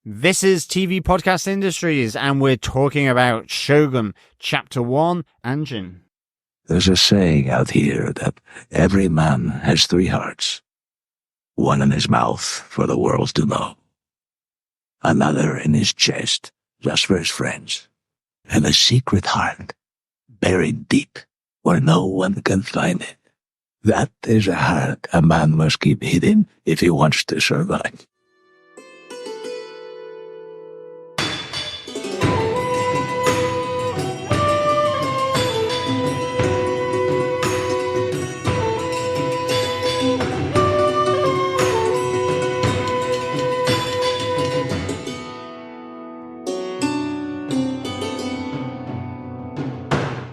This is TV Podcast Industries, and we're talking about Shogun, Chapter 1, Anjin. There's a saying out here that every man has three hearts. One in his mouth for the world to know. Another in his chest, just for his friends. And a secret heart, buried deep, where no one can find it. That is a heart a man must keep hidden if he wants to survive.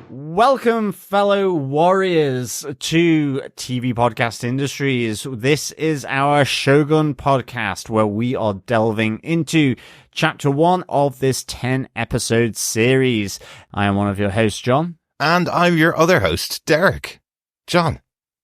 Welcome, fellow warriors, to TV Podcast Industries. This is our Shogun podcast, where we are delving into Chapter 1 of this 10-episode series. I am one of your hosts, John. And I'm your other host, Derek. John,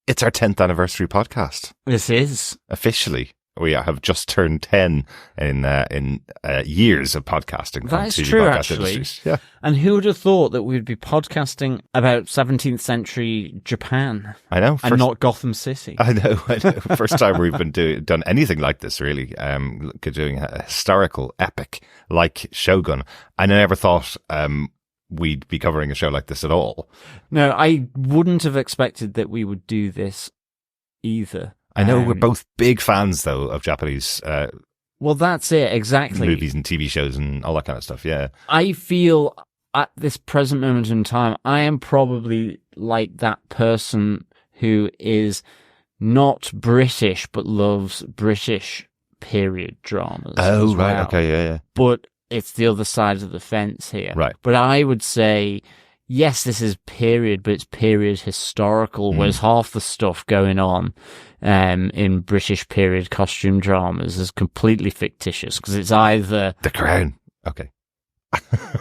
it's our 10th anniversary podcast. This is. Officially. We have just turned 10 in years of podcasting. That is true, actually. Yeah. And who would have thought that we'd be podcasting about 17th century Japan? I know. And not Gotham City. I know. First time we've been done anything like this, really. Doing a historical epic like Shogun. I never thought we'd be covering a show like this at all. No, I wouldn't have expected that we would do this either. I know we're both big fans, though, of Japanese well, that's it, exactly. movies and TV shows and all that kind of stuff, yeah. I feel at this present moment in time, I am probably like that person who is not British but loves British period dramas. Oh, as right, well. okay, yeah. But it's the other side of the fence here. Right. But I would say, yes, this is period, but it's period historical, whereas half the stuff going on in British period costume dramas is completely fictitious, because it's either... The Crown. Okay.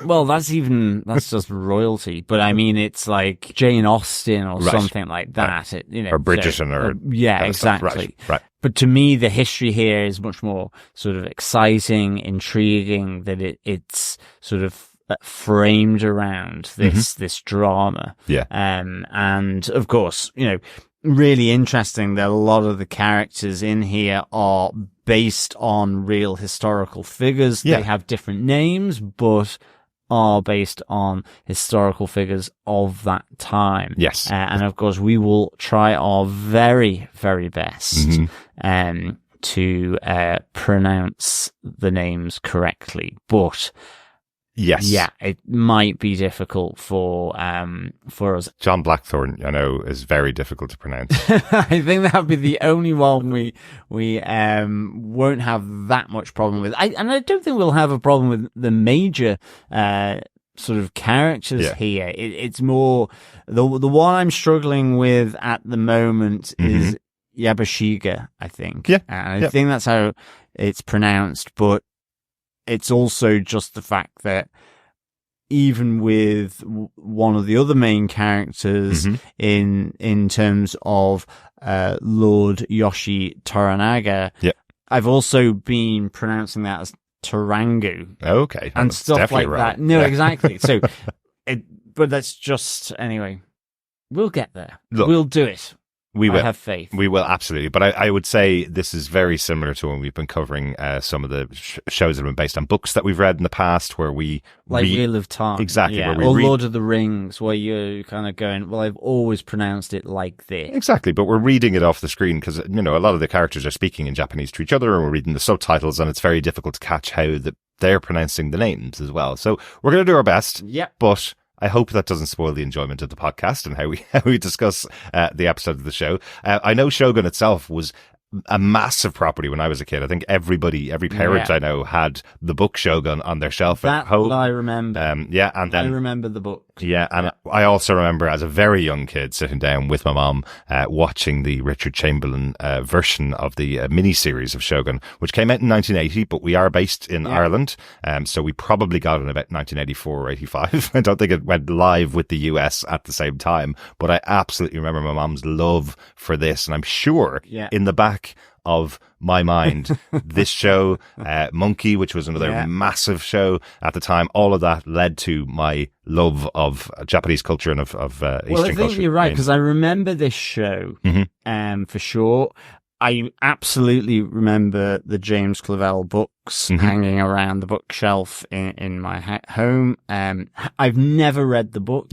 Well, that's just royalty, but I mean, it's like Jane Austen or something like that. Right. It, or Bridgerton or... yeah, exactly. Right. But to me, the history here is much more sort of exciting, intriguing, that it's sort of framed around this drama. Yeah. And of course, really interesting that a lot of the characters in here are based on real historical figures. Yeah. They have different names, but are based on historical figures of that time. Yes. And of course, we will try our very, very best to pronounce the names correctly. But yes. yeah, it might be difficult for us. John Blackthorne, I know, is very difficult to pronounce. I think that'll be the only one we won't have that much problem with. And I don't think we'll have a problem with the major sort of characters here. It's more the one I'm struggling with at the moment is Yabashige, I think. Yeah. And I think that's how it's pronounced, but it's also just the fact that even with one of the other main characters in terms of Lord Yoshi Toranaga, I've also been pronouncing that as Tarangu. Okay. And stuff like right. that. No, exactly. So, but that's just, anyway, we'll get there. Look, we'll do it. We will. I have faith. We will, absolutely. But I would say this is very similar to when we've been covering some of the shows that have been based on books that we've read in the past, where we... Like Wheel of Time. Exactly. Yeah. Or Lord of the Rings, where you're kind of going, well, I've always pronounced it like this. Exactly, but we're reading it off the screen because, a lot of the characters are speaking in Japanese to each other, and we're reading the subtitles, and it's very difficult to catch how they're pronouncing the names as well. So we're going to do our best. Yep. But I hope that doesn't spoil the enjoyment of the podcast and how we discuss the episode of the show. I know Shogun itself was a massive property when I was a kid. I think every parent I know had the book Shogun on their shelf at home. That I remember. And then I remember the book. Yeah, and I also remember as a very young kid sitting down with my mom watching the Richard Chamberlain version of the miniseries of Shogun, which came out in 1980, but we are based in Ireland, so we probably got it in about 1984 or 85. I don't think it went live with the US at the same time, but I absolutely remember my mom's love for this, and I'm sure in the back of my mind. This show, Monkey, which was another massive show at the time, all of that led to my love of Japanese culture and of Eastern culture. Well, I think you're right, because I remember this show, for sure. I absolutely remember the James Clavell books hanging around the bookshelf in my home. I've never read the book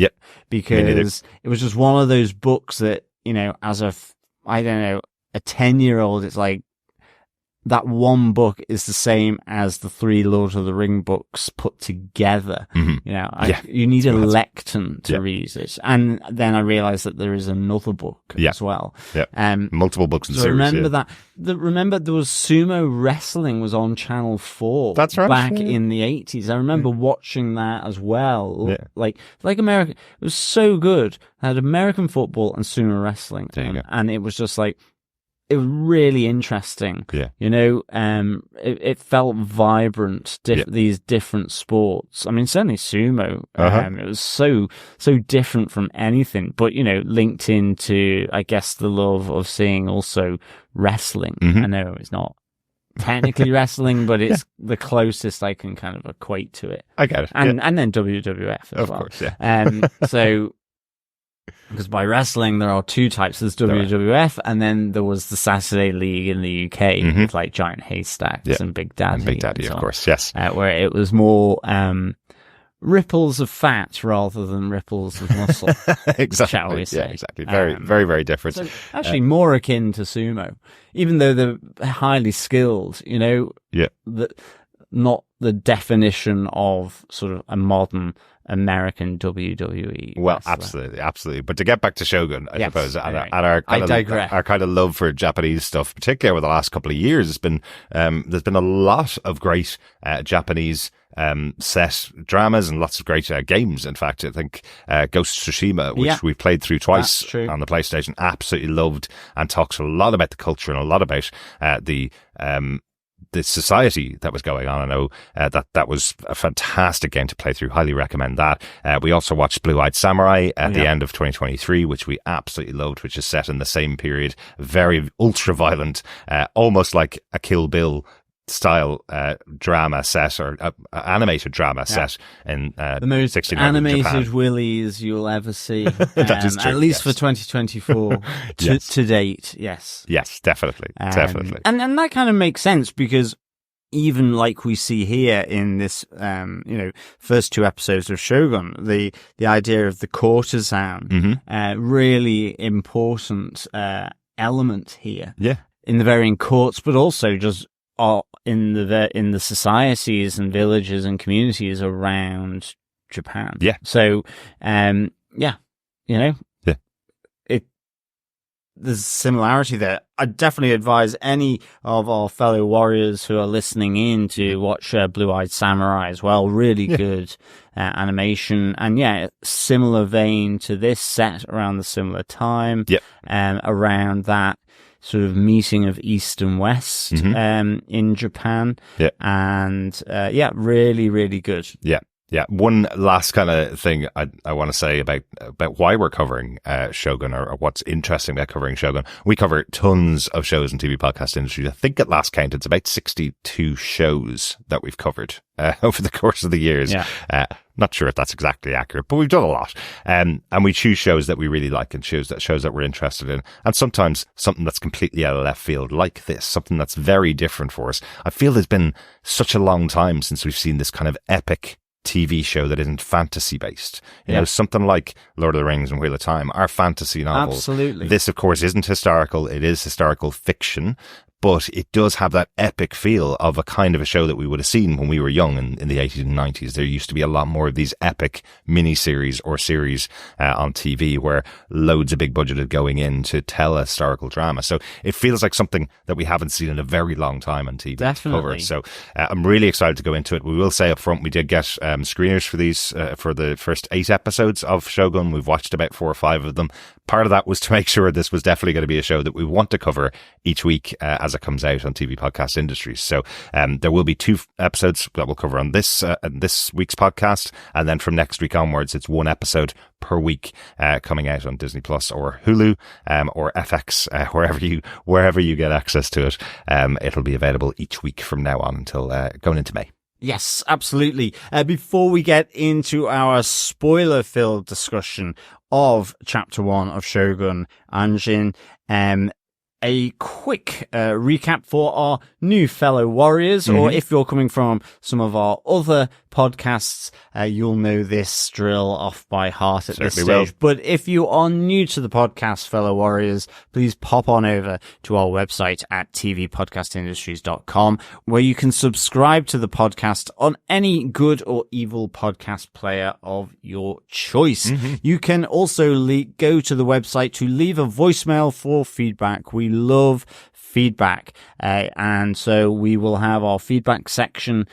because it was just one of those books that, you know, as a 10-year-old, it's like that one book is the same as the 3 Lord of the Ring books put together. You know, you need a lectern to read it. And then I realized that there is another book as well. Multiple books in so series. Remember that. Remember there was sumo wrestling was on Channel 4. That's right. Back in the 80s. I remember watching that as well. Like American. It was so good. I had American football and sumo wrestling. And it was just like, it was really interesting. You know, it felt vibrant, these different sports. I mean, certainly sumo, it was so different from anything, but, you know, linked into, I guess, the love of seeing also wrestling. I know it's not technically wrestling, but it's the closest I can kind of equate to it. I get it. And then WWF as well. Of course, so... Because by wrestling, there are 2 types. There's WWF, and then there was the Saturday League in the UK with like Giant Haystacks and Big Daddy. And Big Daddy, of course, yes. Where it was more ripples of fat rather than ripples of muscle. Exactly. Shall we say. Yeah, exactly. Very, very different. So actually more akin to sumo, even though they're highly skilled, you know, not the definition of sort of a modern American WWE. Well, wrestler. absolutely. But to get back to Shogun, I suppose, and our kind of love for Japanese stuff, particularly over the last couple of years, has been there's been a lot of great Japanese set dramas and lots of great games. In fact, I think Ghost of Tsushima, which we've played through twice on the PlayStation, absolutely loved, and talks a lot about the culture and a lot about the society that was going on. I know that was a fantastic game to play through. Highly recommend that. We also watched Blue-Eyed Samurai at the end of 2023, which we absolutely loved, which is set in the same period. Very ultra-violent, almost like a Kill Bill style drama set, or animated drama set in the most animated willies you'll ever see. That is true, at least for 2024 to date. Yes, definitely. And that kind of makes sense, because even like we see here in this, first 2 episodes of Shogun, the idea of the courtesan, really important element here. In the varying courts, but also just in the societies and villages and communities around Japan. So, there's a similarity there. I definitely advise any of our fellow warriors who are listening in to watch Blue-Eyed Samurai as well. Really good animation, and similar vein to this, set around the similar time. Around that sort of meeting of East and West in Japan. And really, really good. One last kind of thing I want to say about why we're covering Shogun, or what's interesting about covering Shogun. We cover tons of shows in TV podcast industry. I think at last count, it's about 62 shows that we've covered over the course of the years. Not sure if that's exactly accurate, but we've done a lot. And we choose shows that we really like, and shows that we're interested in. And sometimes something that's completely out of left field, like this, something that's very different for us. I feel there's been such a long time since we've seen this kind of epic TV show that isn't fantasy based. You know, something like Lord of the Rings and Wheel of Time are fantasy novels. Absolutely. This, of course, isn't historical. It is historical fiction, but it does have that epic feel of a kind of a show that we would have seen when we were young in the 80s and 90s. There used to be a lot more of these epic mini-series or series on TV, where loads of big budget are going in to tell a historical drama. So it feels like something that we haven't seen in a very long time on TV. Definitely. So I'm really excited to go into it. We will say up front, we did get screeners for these for the first 8 episodes of Shogun. We've watched about 4 or 5 of them. Part of that was to make sure this was definitely going to be a show that we want to cover each week as as it comes out on TV Podcast Industries. So there will be 2 episodes that we'll cover on this week's podcast, and then from next week onwards, it's 1 episode per week coming out on Disney Plus or Hulu or FX, wherever you get access to it. It'll be available each week from now on until going into May. Yes, absolutely. Before we get into our spoiler-filled discussion of Chapter 1 of Shogun Anjin, a quick recap for our new fellow warriors, or if you're coming from some of our other podcasts, you'll know this drill off by heart at this stage. But if you are new to the podcast, fellow warriors, please pop on over to our website at tvpodcastindustries.com, where you can subscribe to the podcast on any good or evil podcast player of your choice. You can also go to the website to leave a voicemail for feedback. We love feedback, and so we will have our feedback section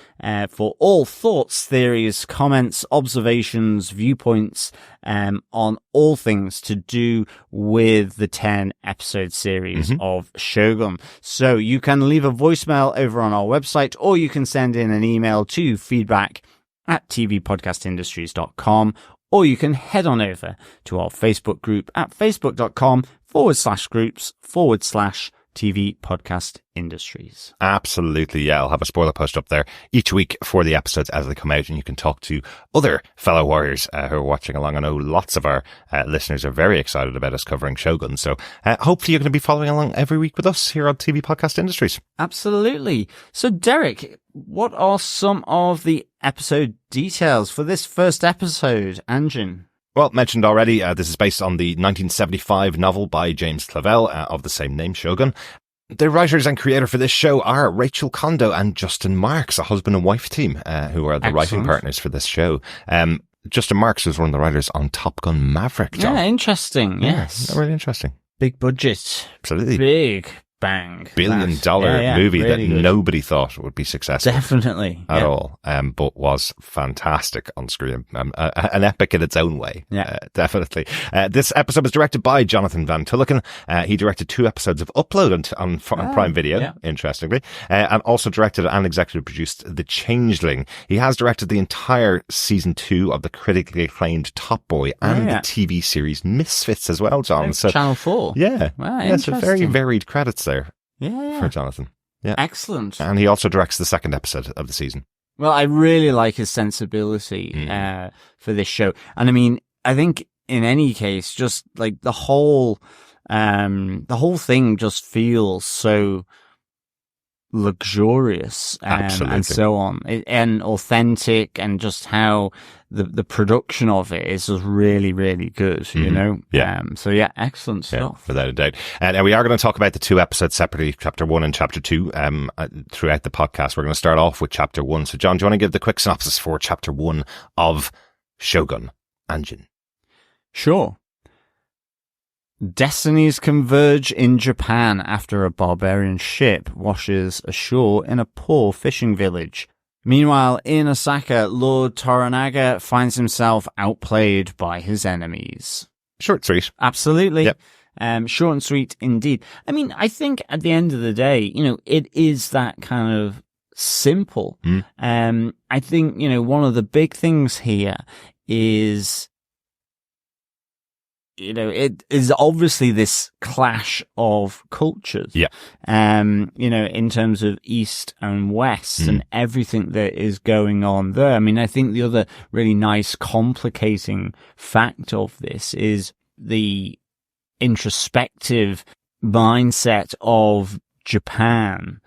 for all thoughts, theories, comments, observations, viewpoints on all things to do with the 10 episode series of Shogun. So you can leave a voicemail over on our website, or you can send in an email to feedback@tvpodcastindustries.com, or you can head on over to our Facebook group at facebook.com/groups/TV Podcast Industries. Absolutely, yeah. I'll have a spoiler post up there each week for the episodes as they come out, and you can talk to other fellow warriors who are watching along. I know lots of our listeners are very excited about us covering Shogun, so hopefully you're going to be following along every week with us here on TV Podcast Industries. Absolutely. So, Derek, what are some of the episode details for this first episode, Anjin? Well, mentioned already, this is based on the 1975 novel by James Clavell of the same name, Shogun. The writers and creator for this show are Rachel Kondo and Justin Marks, a husband and wife team, who are the writing partners for this show. Justin Marks was one of the writers on Top Gun Maverick, John. Yeah, interesting. Yes. Really interesting. Big budget. Absolutely. Big bang. $1 billion movie really that nobody thought would be successful. Definitely. At all. But was fantastic on screen. An epic in its own way. Yeah. Definitely. This episode was directed by Jonathan Van Tulleken. He directed 2 episodes of Upload on Prime Video, interestingly, and also directed and executive produced The Changeling. He has directed the entire season 2 of the critically acclaimed Top Boy and the TV series Misfits as well, John. So Channel 4. Yeah. Wow, so very varied credits there for Jonathan. Yeah. Excellent. And he also directs the second episode of the season. Well, I really like his sensibility for this show. And I mean, I think in any case, just like the whole thing just feels so luxurious and so on, and authentic, and just how the production of it is just really, really good, you know? So yeah, excellent stuff. Without a doubt. And we are going to talk about the 2 episodes separately, Chapter 1 and Chapter 2, throughout the podcast. We're going to start off with Chapter 1. So John, do you want to give the quick synopsis for Chapter 1 of Shogun Anjin? Sure. Destinies converge in Japan after a barbarian ship washes ashore in a poor fishing village. Meanwhile, in Osaka, Lord Toranaga finds himself outplayed by his enemies. Short, sweet. Absolutely. Yep. Short and sweet indeed. I mean, I think at the end of the day, you know, it is that kind of simple. I think, you know, one of the big things here is, you know, it is obviously this clash of cultures. Yeah. You know, in terms of East and West and everything that is going on there. I mean, I think the other really nice complicating fact of this is the introspective mindset of Japan.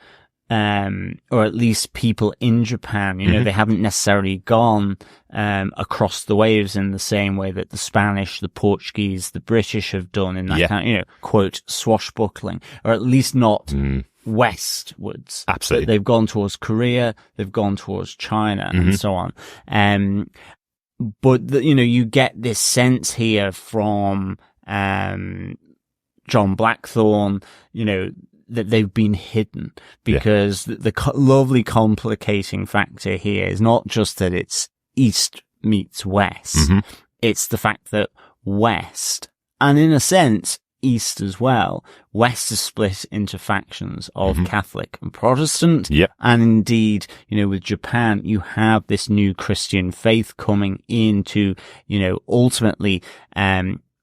Or at least people in Japan, you know, they haven't necessarily gone, across the waves in the same way that the Spanish, the Portuguese, the British have done in that kind of, you know, quote, swashbuckling, or at least not westwards. Absolutely. But they've gone towards Korea, they've gone towards China and so on. But you know, you get this sense here from, John Blackthorne, you know, that they've been hidden, because the lovely complicating factor here is not just that it's East meets West. It's the fact that West, and in a sense, East as well, West is split into factions of Catholic and Protestant. Yep. And indeed, with Japan, you have this new Christian faith coming into, ultimately,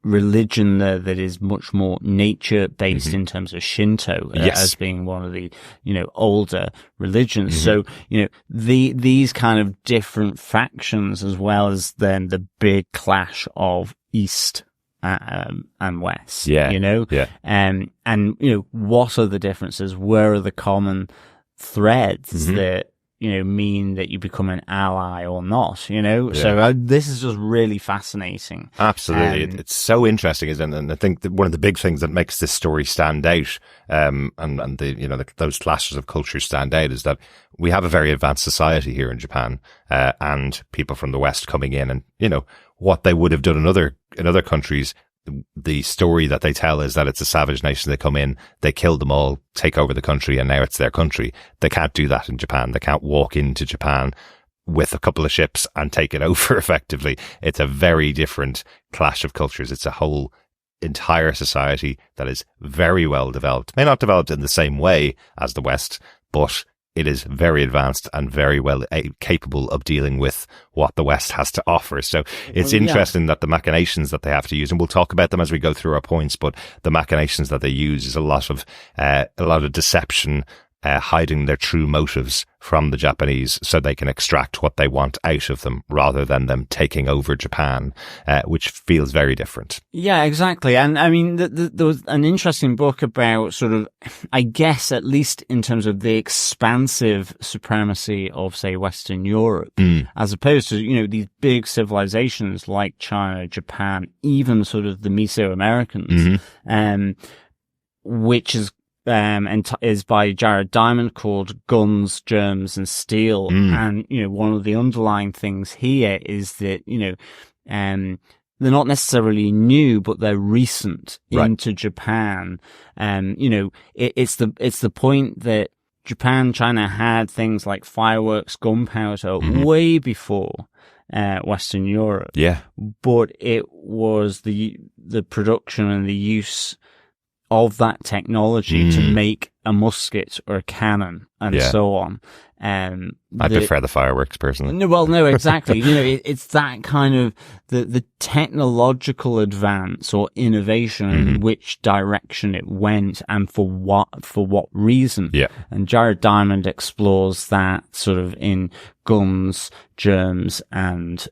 religion that is much more nature based in terms of Shinto as being one of the, older religions. So, these kind of different factions, as well as then the big clash of East and West, and what are the differences? Where are the common threads that, mean that you become an ally or not, So this is just really fascinating. Absolutely. It's so interesting, isn't it? And I think that one of the big things that makes this story stand out, and those clashes of culture stand out, is that we have a very advanced society here in Japan, and people from the West coming in, and, what they would have done in other countries. The story that they tell is that it's a savage nation. They come in, they kill them all, take over the country, and now it's their country. They can't do that in Japan. They can't walk into Japan with a couple of ships and take it over effectively. It's a very different clash of cultures. It's a whole entire society that is very well developed. May not developed in the same way as the West, but it is very advanced and very well capable of dealing with what the West has to offer. So it's interesting that the machinations that they have to use, and we'll talk about them as we go through our points, but the machinations that they use is a lot of deception, hiding their true motives from the Japanese so they can extract what they want out of them rather than them taking over Japan, which feels very different. Yeah, exactly. And I mean, there was an interesting book about sort of, I guess, at least in terms of the expansive supremacy of, say, Western Europe, as opposed to, these big civilizations like China, Japan, even sort of the Mesoamericans, which is is by Jared Diamond, called Guns, Germs and Steel. And, one of the underlying things here is that, they're not necessarily new, but they're recent into Japan. It's the point that Japan, China had things like fireworks, gunpowder way before Western Europe. Yeah. But it was the production and the use of that technology to make a musket or a cannon and so on. I prefer the fireworks personally. No, exactly. It's that kind of the technological advance or innovation and which direction it went and for what reason. Yeah. And Jared Diamond explores that sort of in Guns, Germs and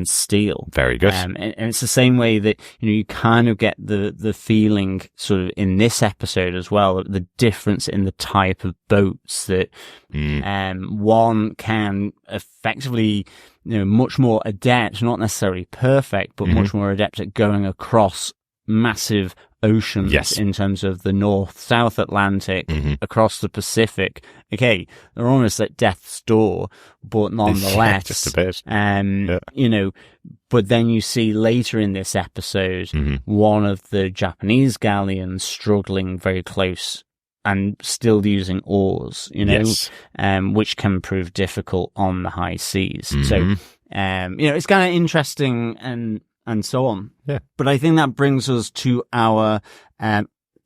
Steel. Very good. And it's the same way that, you kind of get the feeling sort of in this episode as well, the difference in the type of boats that, one can effectively, much more adept, not necessarily perfect, but much more adept at going across massive oceans in terms of the North-South Atlantic, across the Pacific. Okay, they're almost at death's door, but nonetheless, just a bit. But then you see later in this episode, one of the Japanese galleons struggling very close and still using oars, which can prove difficult on the high seas. So, it's kind of interesting and so on. Yeah. But I think that brings us to our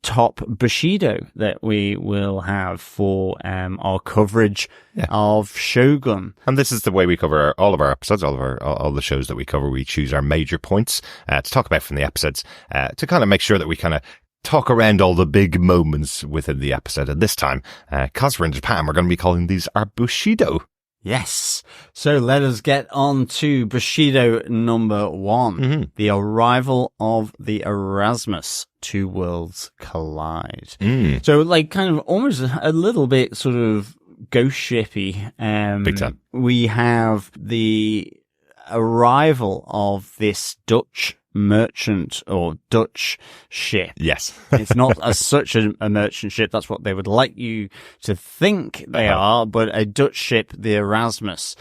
top Bushido that we will have for our coverage of Shogun. And this is the way we cover all of our episodes, all the shows that we cover. We choose our major points to talk about from the episodes, to kind of make sure that we kind of talk around all the big moments within the episode. And this time, because we're in Japan, we're going to be calling these our Bushido. Yes. So let us get on to Bushido number 1, the arrival of the Erasmus. Two worlds collide. So like kind of almost a little bit sort of ghost shippy. Big time. We have the arrival of this Dutch merchant or Dutch ship. Yes. It's not as such a merchant ship. That's what they would like you to think they are, but a Dutch ship, the Erasmus.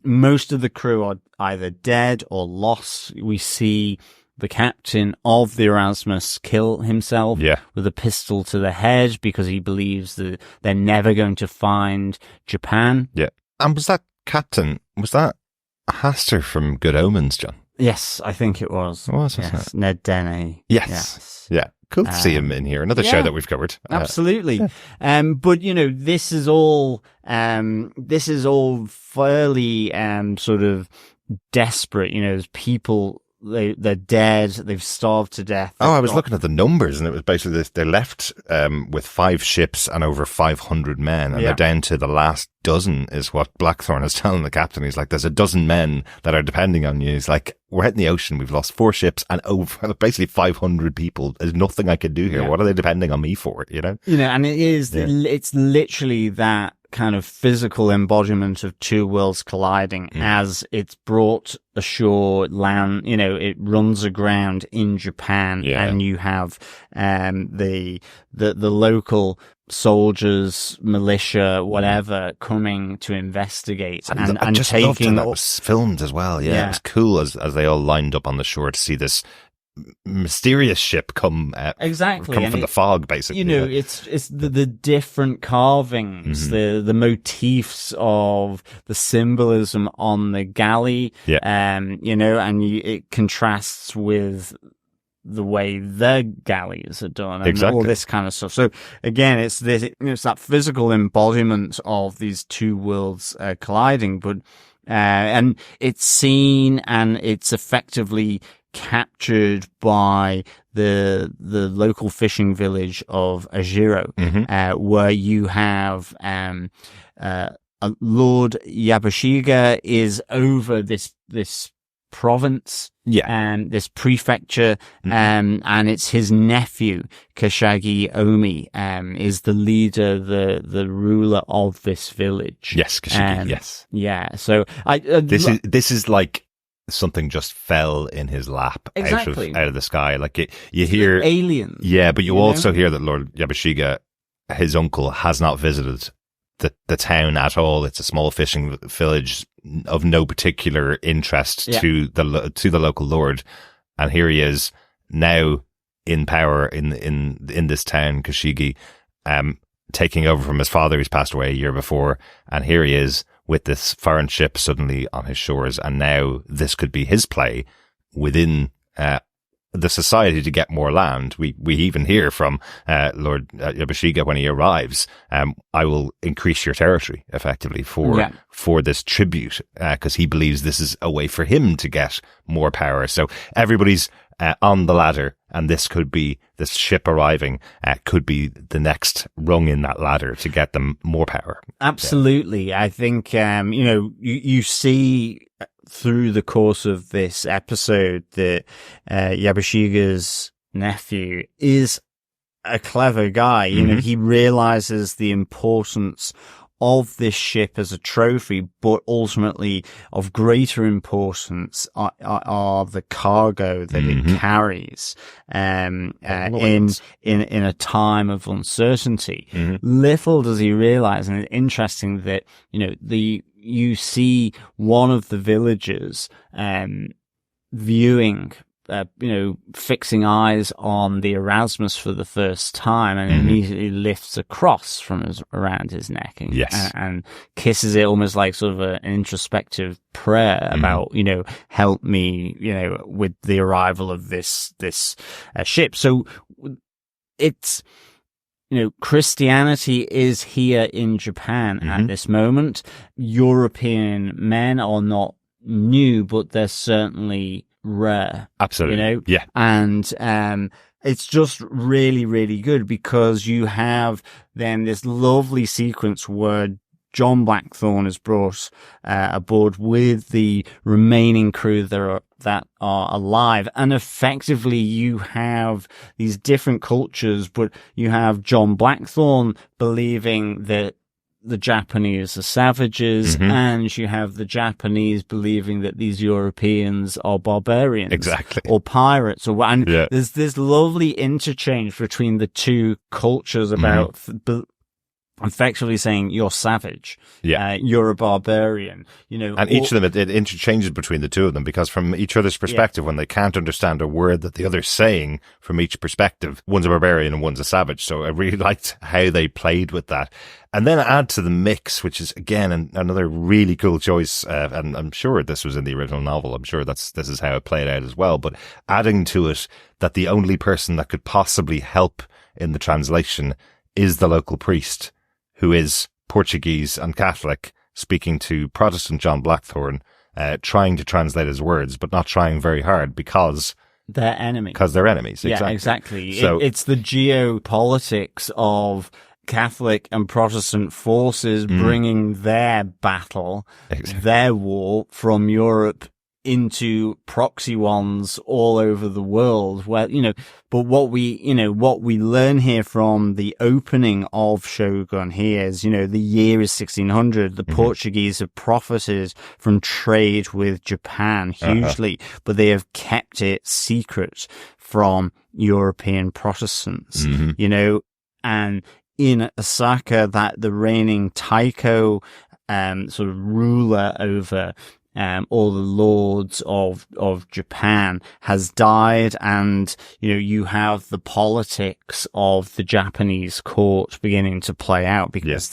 Most of the crew are either dead or lost. We see the captain of the Erasmus kill himself with a pistol to the head because he believes that they're never going to find Japan. Yeah. And was that captain, was that Hastur from Good Omens, John? Yes, I think it was. Was yes, Ned Denney. Yes. Yeah. Cool to see him in here. Another show that we've covered. Absolutely. But this is all fairly, sort of desperate. There's people, they're dead. They've starved to death. I was looking at the numbers, and it was basically this. They left with 5 ships and over 500 men, and they're down to the last dozen, is what Blackthorn is telling the captain. He's like, there's a dozen men that are depending on you. He's like, we're out in the ocean. We've lost 4 ships and over basically 500 people. There's nothing I can do here. What are they depending on me for? And it's literally that kind of physical embodiment of two worlds colliding as it's brought ashore land, it runs aground in Japan, and you have the local soldiers, militia, whatever, coming to investigate and just taking. That was filmed as well. Yeah, it was cool as they all lined up on the shore to see this mysterious ship come from the fog, basically. It's the different carvings, the motifs of the symbolism on the galley, and it contrasts with the way their galleys are done and all this kind of stuff. So again, it's that physical embodiment of these two worlds colliding, but and it's seen and it's effectively captured by the local fishing village of Ajiro, where you have Lord Yabashige is over this province, and this prefecture, and it's his nephew Kashagi Omi is the leader, the ruler of this village. Yes, Kashagi. Yes, yeah. So this is like something just fell in his lap out of the sky. Like you hear aliens. Yeah, but you also hear that Lord Yabashige, his uncle, has not visited the town at all. It's a small fishing village of no particular interest to the local lord, and here he is now in power in this town, Kashigi, taking over from his father who's passed away a year before, and here he is with this foreign ship suddenly on his shores, and now this could be his play within the society to get more land. We even hear from Lord Yabashige when he arrives, I will increase your territory effectively for this tribute, because he believes this is a way for him to get more power. So everybody's on the ladder, and this ship arriving could be the next rung in that ladder to get them more power. Absolutely. I think, you see through the course of this episode that Yabashige's nephew is a clever guy. He realizes the importance of this ship as a trophy, but ultimately of greater importance are the cargo that it carries in a time of uncertainty. Little does he realize, and it's interesting that you see one of the villagers viewing, fixing eyes on the Erasmus for the first time, and immediately lifts a cross from around his neck and kisses it, almost like sort of an introspective prayer about, help me, with the arrival of this ship. So it's, Christianity is here in Japan at this moment. European men are not new, but they're certainly rare. Absolutely. Yeah. And it's just really, really good, because you have then this lovely sequence where John Blackthorne is brought aboard with the remaining crew that are alive, and effectively you have these different cultures, but you have John Blackthorne believing that the Japanese are savages, and you have the Japanese believing that these Europeans are barbarians, or pirates, there's this lovely interchange between the two cultures about effectively saying you're savage. Yeah. You're a barbarian, you know. And each of them, it interchanges between the two of them, because from each other's perspective, when they can't understand a word that the other's saying from each perspective, one's a barbarian and one's a savage. So I really liked how they played with that. And then add to the mix, which is, again, another really cool choice. And I'm sure this was in the original novel. I'm sure this is how it played out as well. But adding to it that the only person that could possibly help in the translation is the local priest, who is Portuguese and Catholic, speaking to Protestant John Blackthorne, trying to translate his words, but not trying very hard because they're enemies. Because they're enemies, exactly. Yeah, exactly. So, it's the geopolitics of Catholic and Protestant forces bringing their battle, their war from Europe into proxy ones all over the world, where, you know, but what we learn here from the opening of Shogun here is, you know, the year is 1600. The Portuguese have profited from trade with Japan hugely, but they have kept it secret from European Protestants, you know, and in Osaka, that the reigning Taiko, sort of ruler over all the lords of Japan has died, and, you know, you have the politics of the Japanese court beginning to play out because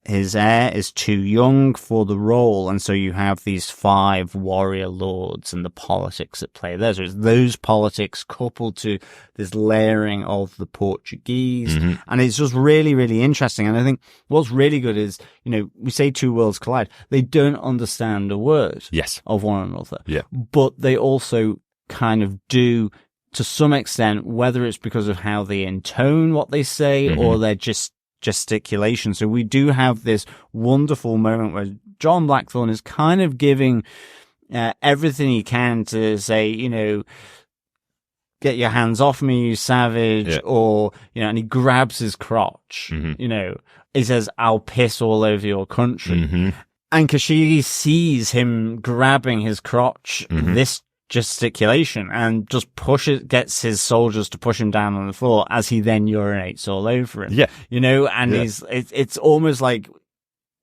his heir is too young for the role, and so you have these 5 warrior lords and the politics at play there. So it's those politics coupled to this layering of the Portuguese, and it's just really, really interesting. And I think what's really good is, you know, we say two worlds collide. They don't understand a word of one another, but they also kind of do to some extent, whether it's because of how they intone what they say or they're just gesticulation. So we do have this wonderful moment where John Blackthorne is kind of giving everything he can to say, you know, get your hands off me, you savage, or, you know, and he grabs his crotch, you know, he says, I'll piss all over your country. And Kashiri sees him grabbing his crotch, this gesticulation, and just gets his soldiers to push him down on the floor as he then urinates all over him. You know, and it's almost like,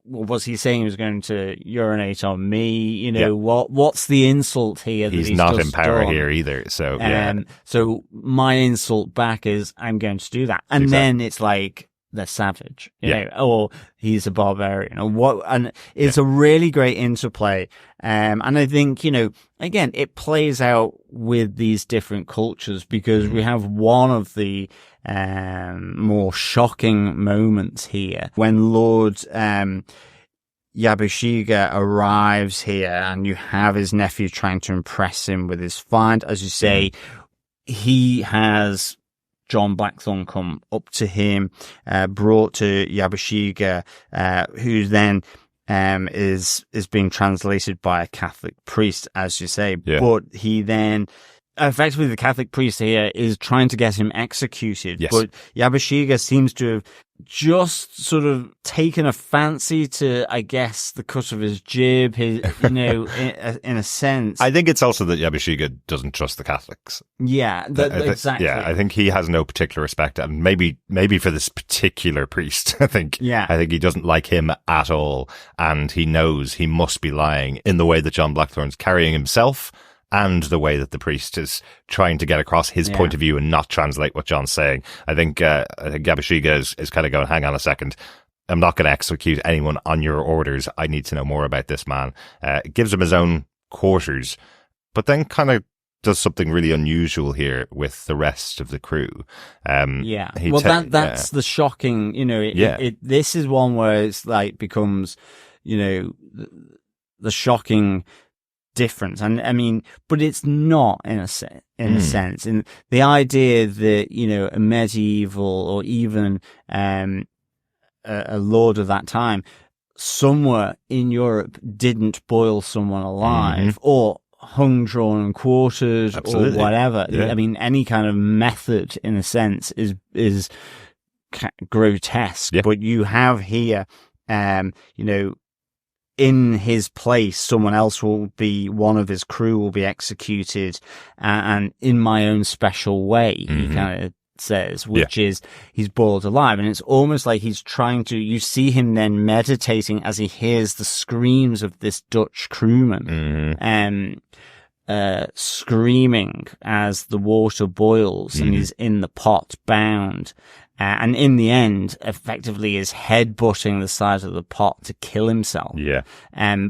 was he saying he was going to urinate on me? You know, what's the insult here? That he's not in power here either. So, so my insult back is I'm going to do that. And then it's like, they're savage, you know, or he's a barbarian, or what, and it's a really great interplay. And I think, you know, again, it plays out with these different cultures because we have one of the, more shocking moments here when Lord, Yabushiga arrives here and you have his nephew trying to impress him with his find. As you say, he has John Blackthorne come up to him, brought to Yabushiga, who then is being translated by a Catholic priest, as you say. But he then, effectively, the Catholic priest here is trying to get him executed. But Yabushiga seems to have just sort of taken a fancy to, I guess, the cut of his jib, his, you know, in a sense. I think it's also that Yabushiga doesn't trust the Catholics. Exactly. Yeah, I think he has no particular respect, and maybe for this particular priest. I think he doesn't like him at all, and he knows he must be lying in the way that John Blackthorne's carrying himself, and the way that the priest is trying to get across his point of view and not translate what John's saying. I think Yabushiga is kind of going, hang on a second, I'm not going to execute anyone on your orders. I need to know more about this man. Gives him his own quarters, but then kind of does something really unusual here with the rest of the crew. That's the shocking, you know, this is one where it's like becomes, you know, the shocking difference. And I mean, but it's not in a sense, in the idea that, you know, a medieval or even, a lord of that time somewhere in Europe didn't boil someone alive or hung, drawn and quartered or whatever. I mean, any kind of method in a sense is grotesque, but you have here, you know, in his place, someone else one of his crew will be executed, and in my own special way, he kind of says, which is he's boiled alive. And it's almost like he's trying to, you see him then meditating as he hears the screams of this Dutch crewman, screaming as the water boils and he's in the pot bound. And in the end, effectively is headbutting the side of the pot to kill himself. Yeah.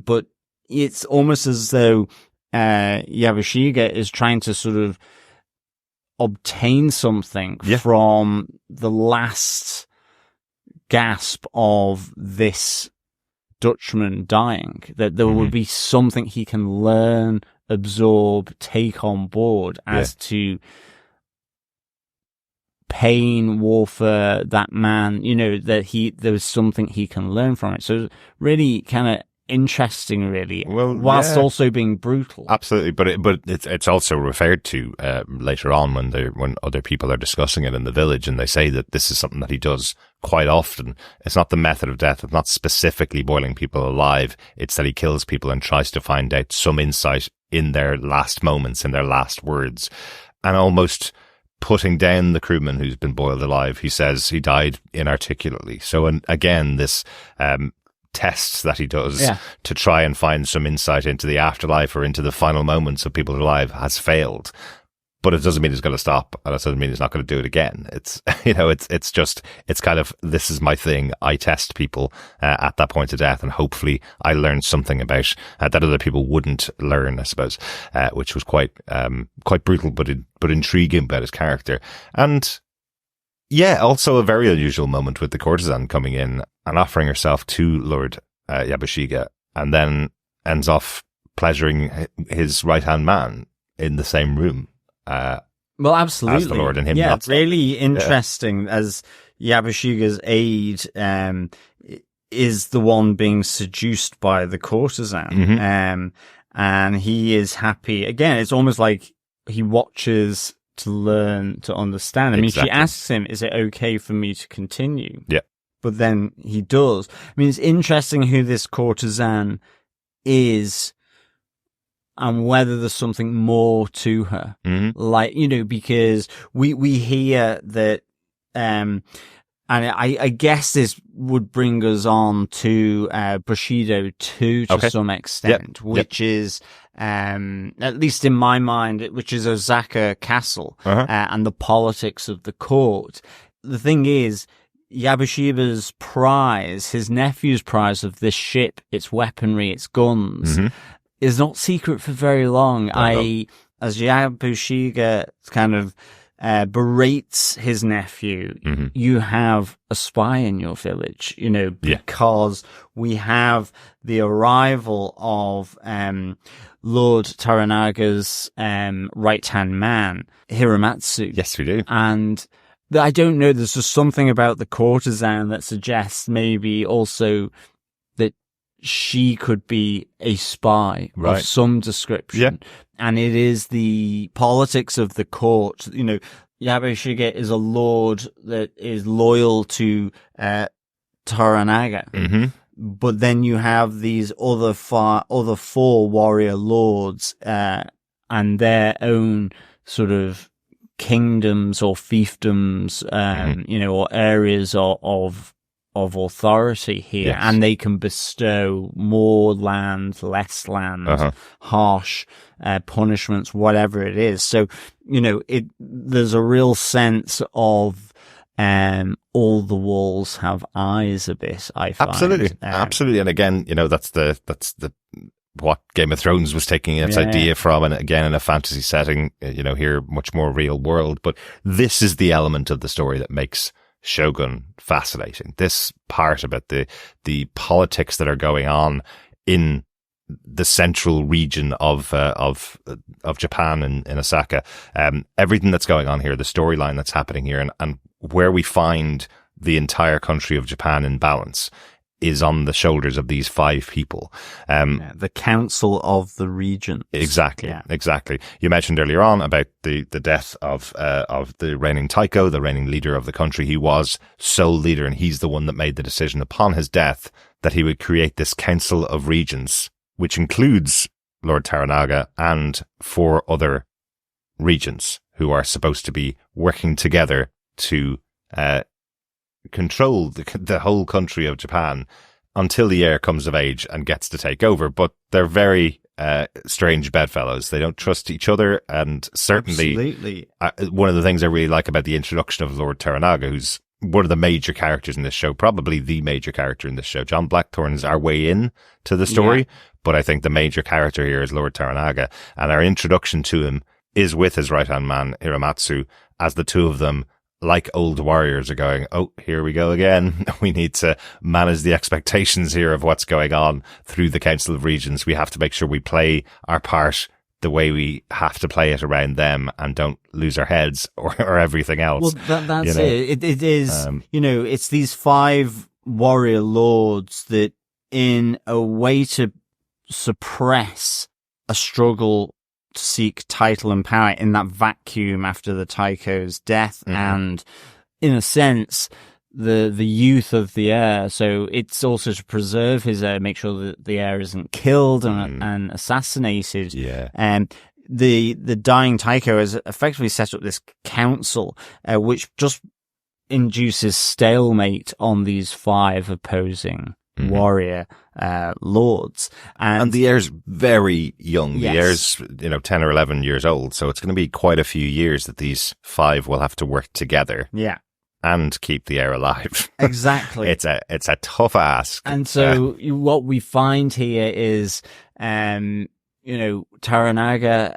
But it's almost as though Yabashige is trying to sort of obtain something from the last gasp of this Dutchman dying, that there would be something he can learn, absorb, take on board as to pain, warfare, that man, you know, that there was something he can learn from it. So really kind of interesting, really, whilst also being brutal. Absolutely, but it's also referred to later on when other people are discussing it in the village, and they say that this is something that he does quite often. It's not the method of death. It's not specifically boiling people alive. It's that he kills people and tries to find out some insight in their last moments, in their last words, and almost putting down the crewman who's been boiled alive. He says he died inarticulately. So, and again, this tests that he does to try and find some insight into the afterlife or into the final moments of people alive has failed. But it doesn't mean he's going to stop, and it doesn't mean he's not going to do it again. It's, you know, it's just, it's kind of, this is my thing. I test people at that point of death, and hopefully I learn something about that other people wouldn't learn, I suppose, which was quite brutal, but intriguing about his character. And yeah, also a very unusual moment with the courtesan coming in and offering herself to Lord Yabashige, and then ends off pleasuring his right-hand man in the same room. Well, absolutely. As the Lord and him. Yeah, not really interesting as Yabashige's aide is the one being seduced by the courtesan. And he is happy. Again, it's almost like he watches to learn to understand. I mean, she asks him, is it okay for me to continue? Yeah. But then he does. I mean, it's interesting who this courtesan is and whether there's something more to her. Like, you know, because we hear that, and I guess this would bring us on to Bushido 2 to some extent, which is, at least in my mind, which is Osaka Castle and the politics of the court. The thing is, Yabashige's prize, his nephew's prize of this ship, its weaponry, its guns, is not secret for very long. As Yabashige kind of berates his nephew, you have a spy in your village, you know, because we have the arrival of Lord Toranaga's right-hand man, Hiramatsu. Yes, we do. And I don't know, there's just something about the courtesan that suggests maybe also that she could be a spy of some description. And it is the politics of the court. You know, Yabashige is a lord that is loyal to Toranaga. But then you have these other four warrior lords and their own sort of kingdoms or fiefdoms, you know, or areas of authority here, and they can bestow more land, less land, harsh punishments, whatever it is. So, you know, there's a real sense of all the walls have eyes a bit, I find. Absolutely. And again, you know, that's the what Game of Thrones was taking its idea from, and again in a fantasy setting, you know, here much more real world. But this is the element of the story that makes Shogun fascinating. This part about the politics that are going on in the central region of Japan in Osaka, everything that's going on here, the storyline that's happening here, and where we find the entire country of Japan in balance is on the shoulders of these 5 people. The council of the regents. Exactly. You mentioned earlier on about the death of the reigning Taiko, the reigning leader of the country. He was sole leader, and he's the one that made the decision upon his death that he would create this council of regents, which includes Lord Toranaga and 4 other regents who are supposed to be working together to control the whole country of Japan until the heir comes of age and gets to take over. But they're very strange bedfellows. They don't trust each other, and certainly Absolutely. One of the things I really like about the introduction of Lord Toranaga, who's one of the major characters in this show, probably the major character in this show. John Blackthorne's our way in to the story, but I think the major character here is Lord Toranaga, and our introduction to him is with his right-hand man, Hiramatsu, as the two of them, like old warriors, are going, oh, here we go again. We need to manage the expectations here of what's going on through the Council of Regions. We have to make sure we play our part the way we have to play it around them and don't lose our heads or everything else. Well, that's it. It is, it's these 5 warrior lords that, in a way to suppress a struggle to seek title and power in that vacuum after the Taiko's death, and in a sense the youth of the heir, so it's also to preserve his heir, make sure that the heir isn't killed and assassinated. The dying Taiko has effectively set up this council which just induces stalemate on these 5 opposing warrior lords, and the heir's very young. Yes. The heir's 10 or 11 years old, so it's going to be quite a few years that these 5 will have to work together and keep the heir alive. Exactly. It's a tough ask. And so what we find here is Toranaga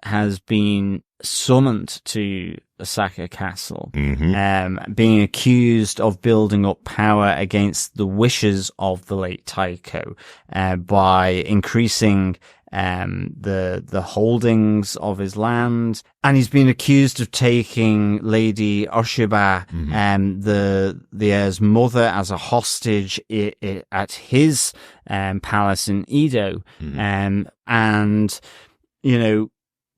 has been summoned to Osaka Castle, being accused of building up power against the wishes of the late Taiko by increasing the holdings of his land, and he's been accused of taking Lady Oshiba, the heir's mother, as a hostage at his palace in Edo, and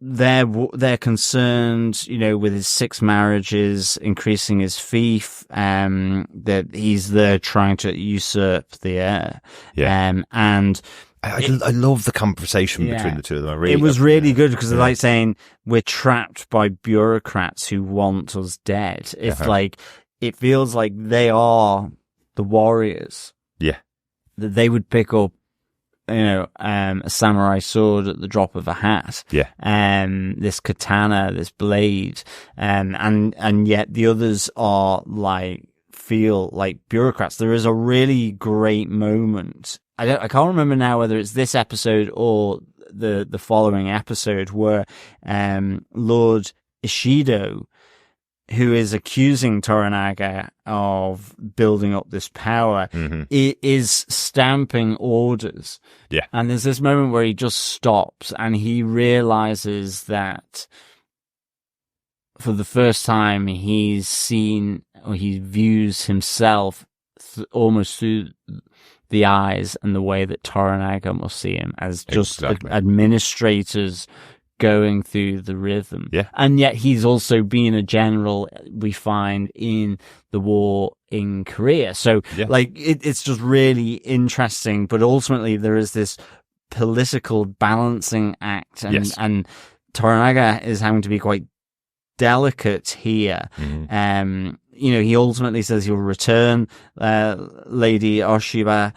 they're concerned, with his 6 marriages, increasing his fief, that he's there trying to usurp the heir, and. I love the conversation between the two of them. It was really good because they're like saying, we're trapped by bureaucrats who want us dead. It's like, it feels like they are the warriors. Yeah. That they would pick up, a samurai sword at the drop of a hat. Yeah. This katana, this blade. And yet the others are feel like bureaucrats. There is a really great moment. I can't remember now whether it's this episode or the following episode where Lord Ishido, who is accusing Toranaga of building up this power, is stamping orders. Yeah. And there's this moment where he just stops and he realizes that for the first time he's seen, or he views himself almost through the eyes and the way that Toranaga must see him, as just administrators going through the rhythm. Yeah. And yet he's also been a general, we find, in the war in Korea. So it's just really interesting, but ultimately there is this political balancing act, and Toranaga is having to be quite delicate here. He ultimately says he'll return Lady Oshiba,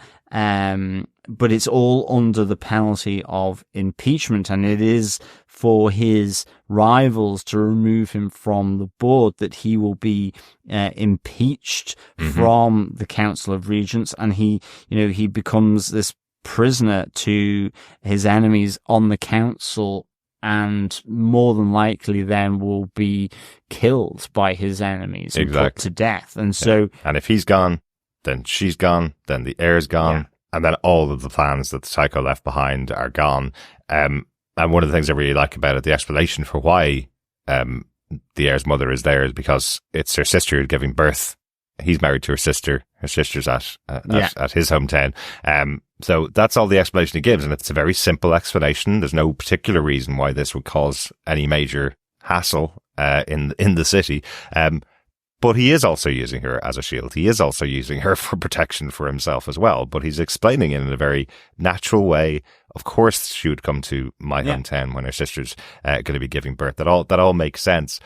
but it's all under the penalty of impeachment, and it is for his rivals to remove him from the board that he will be impeached from the Council of Regents, and he becomes this prisoner to his enemies on the council, and more than likely then will be killed by his enemies and put to death. And so, and if he's gone, then she's gone, then the heir's gone, and then all of the plans that the Taiko left behind are gone. And one of the things I really like about it, the explanation for why the heir's mother is there, is because it's her sister who's giving birth. He's married to her sister. Her sister's at his hometown. So that's all the explanation he gives, and it's a very simple explanation. There's no particular reason why this would cause any major hassle in the city. But he is also using her as a shield. He is also using her for protection for himself as well. But he's explaining it in a very natural way. Of course, she would come to my hometown when her sister's going to be giving birth. That all makes sense.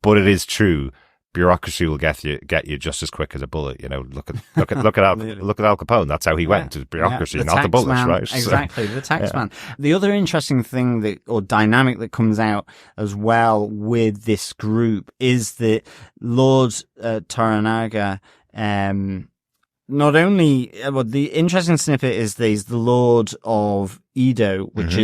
But it is true bureaucracy will get you just as quick as a bullet. Look at Al Capone. That's how he went. It's bureaucracy, not the bullets, right? Exactly, the tax man. The other interesting thing or dynamic that comes out as well with this group is that Lord Toranaga, not only, the interesting snippet is he's the Lord of Edo, which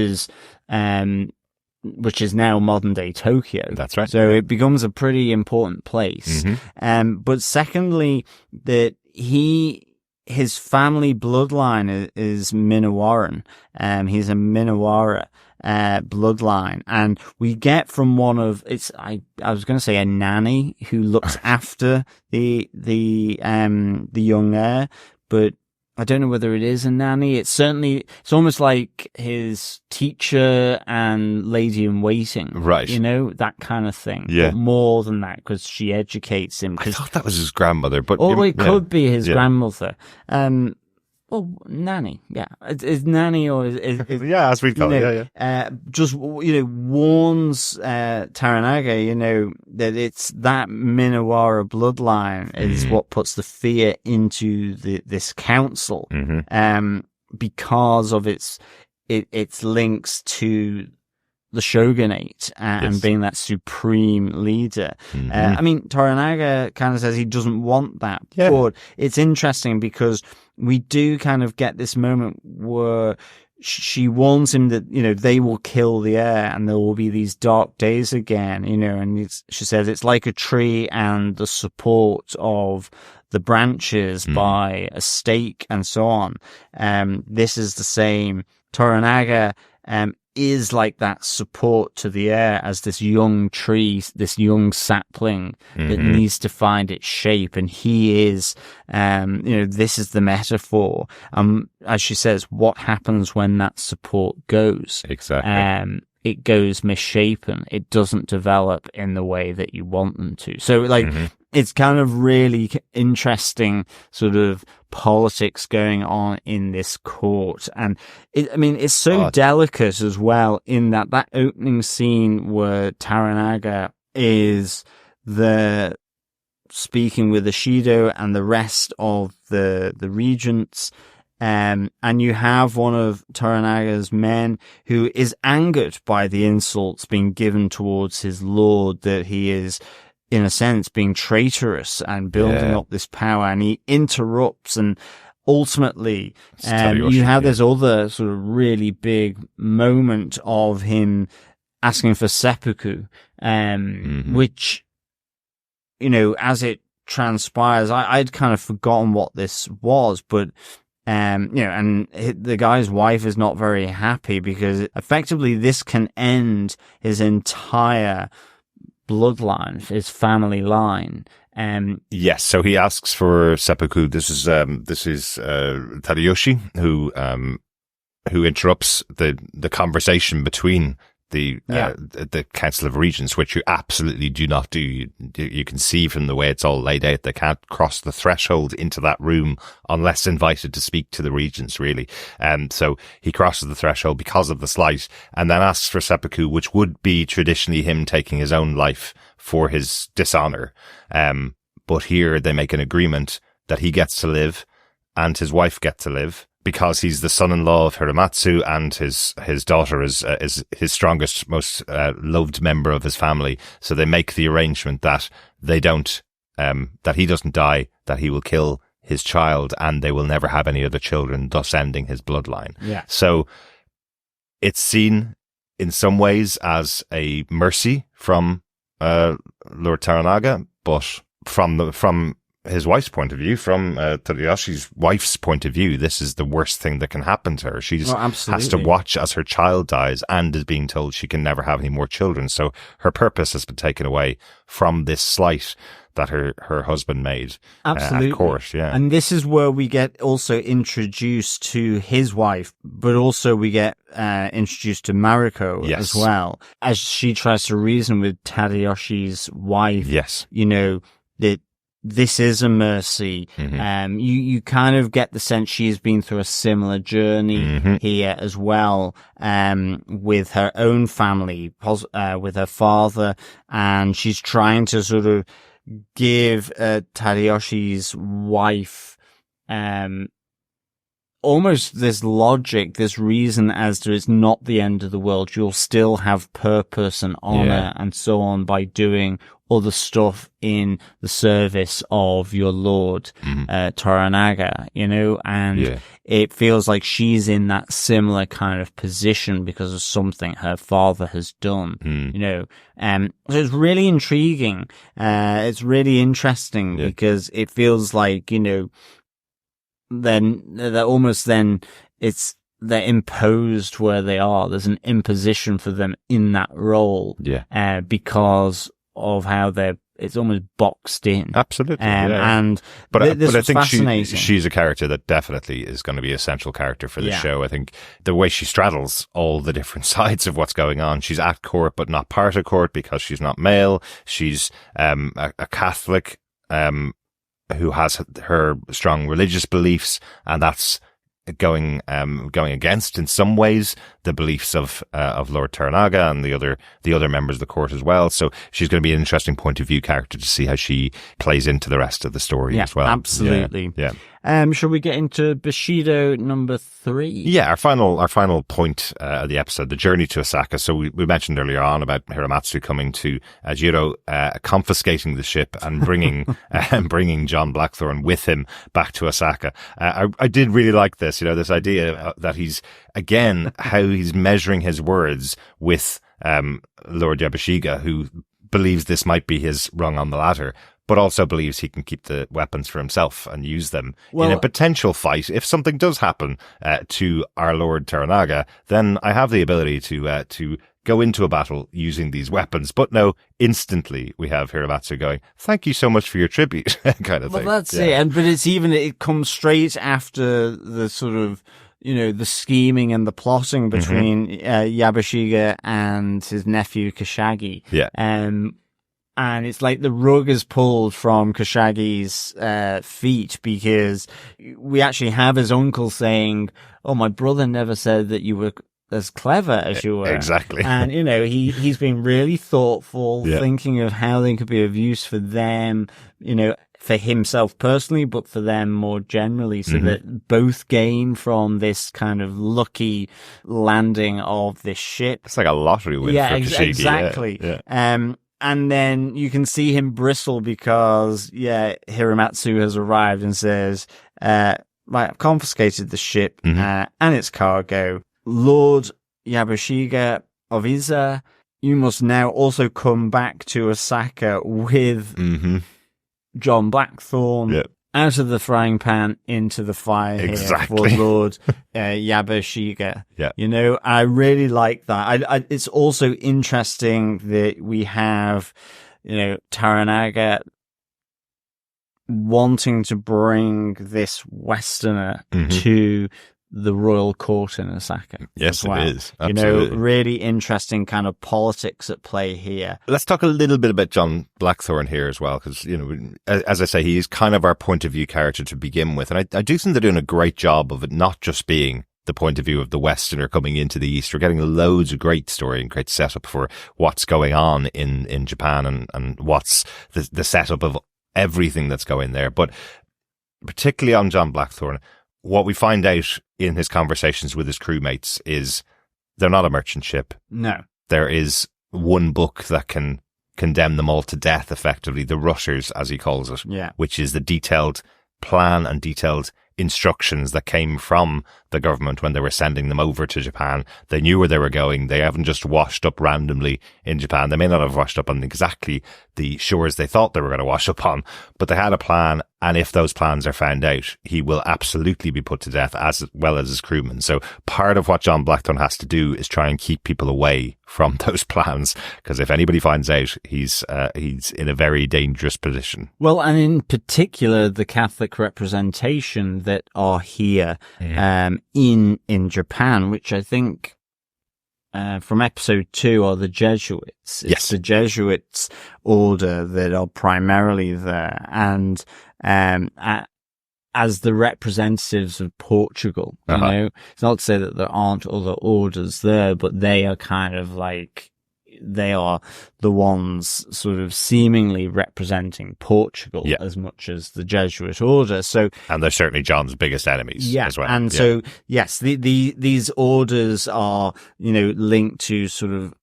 is now modern day Tokyo. That's right. So it becomes a pretty important place. But secondly, that his family bloodline is Minowaran. He's a Minowara bloodline, and we get from one of I was going to say a nanny who looks after the young heir, but I don't know whether it is a nanny. It's almost like his teacher and lady in waiting. Right. That kind of thing. Yeah. But more than that, because she educates him. I thought that was his grandmother, but... it could be his grandmother. Well, nanny, yeah. Is nanny or is yeah, as we call it, just, warns, Toranaga, that it's that Minowara bloodline is what puts the fear into this council, because of its links to the shogunate and being that supreme leader. Toranaga kind of says he doesn't want that, but it's interesting because we do kind of get this moment where she warns him that, they will kill the heir and there will be these dark days again, and she says it's like a tree and the support of the branches by a stake and so on. This is the same. Toranaga, is like that support to the heir as this young tree, this young sapling that needs to find its shape. And he is, this is the metaphor. As she says, what happens when that support goes? Exactly. It goes misshapen. It doesn't develop in the way that you want them to. So it's kind of really interesting sort of politics going on in this court. And it's so delicate as well in that opening scene where Toranaga is speaking with Ishido and the rest of the regents. And you have one of Toranaga's men who is angered by the insults being given towards his lord, that he is, in a sense, being traitorous and building up this power, and he interrupts, and ultimately you have this other sort of really big moment of him asking for seppuku, which, as it transpires, I'd kind of forgotten what this was, but and the guy's wife is not very happy because effectively this can end his entire bloodline, his family line. Yes, so he asks for seppuku. This is Tadayoshi who interrupts the conversation between the Council of Regents, which you absolutely do not do. You can see from the way it's all laid out, they can't cross the threshold into that room unless invited to speak to the regents, really. So he crosses the threshold because of the slight, and then asks for seppuku, which would be traditionally him taking his own life for his dishonor. But here they make an agreement that he gets to live and his wife gets to live, because he's the son-in-law of Hiramatsu, and his daughter is his strongest, most loved member of his family. So they make the arrangement that they don't, that he doesn't die, that he will kill his child, and they will never have any other children, thus ending his bloodline. Yeah. So it's seen in some ways as a mercy from Lord Toranaga, but from his wife's point of view, from Tadayoshi's wife's point of view, this is the worst thing that can happen to her. She has to watch as her child dies and is being told she can never have any more children. So her purpose has been taken away from this slight that her husband made at court. Yeah. And this is where we get also introduced to his wife, but also we get introduced to Mariko as well, as she tries to reason with Tadayoshi's wife. Yes. That this is a mercy. You kind of get the sense she's been through a similar journey here as well, with her own family, with her father, and she's trying to sort of give Tadayoshi's wife almost this logic, this reason as to it's not the end of the world. You'll still have purpose and honor and so on by doing other stuff in the service of your lord, Toranaga, and it feels like she's in that similar kind of position because of something her father has done, so it's really intriguing. It's really interesting because it feels like, then they're imposed where they are. There's an imposition for them in that role, because of how it's almost boxed in. Absolutely. But I think she's a character that definitely is going to be a central character for the show. I think the way she straddles all the different sides of what's going on. She's at court, but not part of court because she's not male. She's a Catholic who has her strong religious beliefs, and that's going against in some ways the beliefs of Lord Toranaga and the other members of the court as well. So she's going to be an interesting point of view character to see how she plays into the rest of the story as well. Absolutely. Shall we get into Bushido number 3? Yeah, our final point of the episode, the journey to Osaka. So we mentioned earlier on about Hiramatsu coming to Jiro, confiscating the ship and bringing John Blackthorne with him back to Osaka. I did really like this, this idea that he's, again, how he's measuring his words with Lord Yabashige, who believes this might be his rung on the ladder, but also believes he can keep the weapons for himself and use them in a potential fight. If something does happen to our Lord Toranaga, then I have the ability to go into a battle using these weapons. But no, instantly we have Hiramatsu going, "Thank you so much for your tribute," kind of thing. Well, that's it. But it comes straight after the sort of, the scheming and the plotting between Yabashige and his nephew Kashagi. And it's like the rug is pulled from Kashagi's feet, because we actually have his uncle saying, "Oh, my brother never said that you were as clever as you were." Exactly. And, he's been really thoughtful, thinking of how they could be of use for them, for himself personally, but for them more generally, so that both gain from this kind of lucky landing of this ship. It's like a lottery win for Kashigi. Exactly. And then you can see him bristle because, Hiramatsu has arrived and says, right, I've confiscated the ship and its cargo. Lord Yabashige of Iza, you must now also come back to Osaka with John Blackthorne out of the frying pan into the fire here for Lord Yabashige. I really like that. It's also interesting that we have, Toranaga wanting to bring this Westerner to the royal court in Osaka. Yes, it is. Absolutely. Really interesting kind of politics at play here. Let's talk a little bit about John Blackthorne here as well, because, as I say, he is kind of our point of view character to begin with. And I do think they're doing a great job of it not just being the point of view of the Westerner coming into the East. We're getting loads of great story and great setup for what's going on in Japan and what's the setup of everything that's going there. But particularly on John Blackthorne, what we find out in his conversations with his crewmates is they're not a merchant ship. No. There is one book that can condemn them all to death, effectively, the Rushers, as he calls it, which is the detailed plan and detailed instructions that came from the government when they were sending them over to Japan. They knew where they were going. They haven't just washed up randomly in Japan. They may not have washed up on exactly the shores they thought they were going to wash up on, but they had a plan. And if those plans are found out, he will absolutely be put to death, as well as his crewmen. So part of what John Blackthorne has to do is try and keep people away from those plans, because if anybody finds out, he's in a very dangerous position. Well, and in particular, the Catholic representation that are here in Japan, which I think from episode 2 are the Jesuits. It's the Jesuits order that are primarily there, and as the representatives of Portugal, it's not to say that there aren't other orders there, but they are kind of like, they are the ones sort of seemingly representing Portugal as much as the Jesuit order. So, and they're certainly John's biggest enemies as well. And so, yes, these orders are, linked to sort of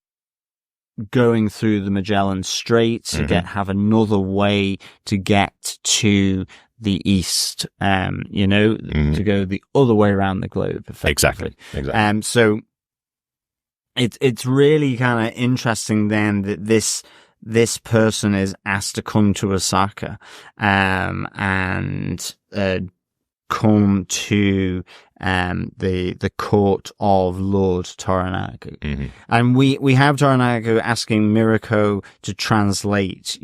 going through the Magellan Strait to have another way to get to the east, to go the other way around the globe, effectively. Exactly. So it's really kind of interesting then that this person is asked to come to Osaka, and come to the court of Lord Toranaga. And we have Toranaga asking Mirako to translate.